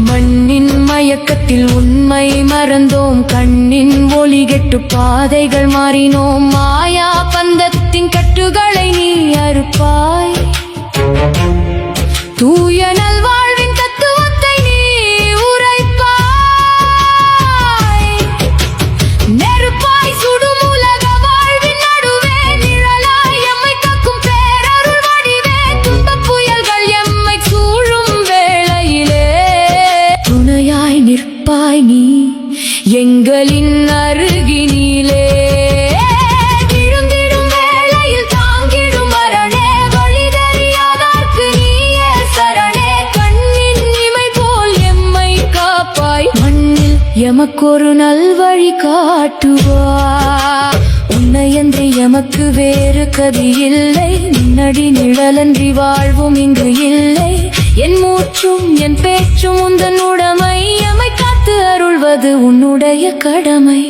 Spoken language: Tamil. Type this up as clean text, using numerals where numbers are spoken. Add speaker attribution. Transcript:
Speaker 1: மண்ணின் மயக்கத்தில் உண்மை மறந்தோம், கண்ணின் ஒளி கெட்டு பாதைகள் மாறினோம். மாயா பந்தத்தின் கட்டுகளை நீ அறுப்பாய், தூய நல்வாழ்வின் தத்துவத்தை நீ உரைப்பாய். நெருப்பாய் சுடும் உலக வாழ்வின் நடுவே, நிழலாய் எம்மை காக்கும் பேரருள் வடிவே, துன்பப் புயல்கள் எம்மை சூழும் வேளையிலே துணையாய் நிற்பாய் நீ எங்களின் அருகினிலே. எமக்கொரு நல்வழி காட்டுவார், உன்னையன்றி எமக்கு வேறு கதி இல்லை. நின்னடி நிழலன்றி வாழ்வும் இங்கு இல்லை. என் மூச்சும் என் பேச்சும் உந்தன் உடைமை, எமை காத்து அருள்வது உன்னுடைய கடமை.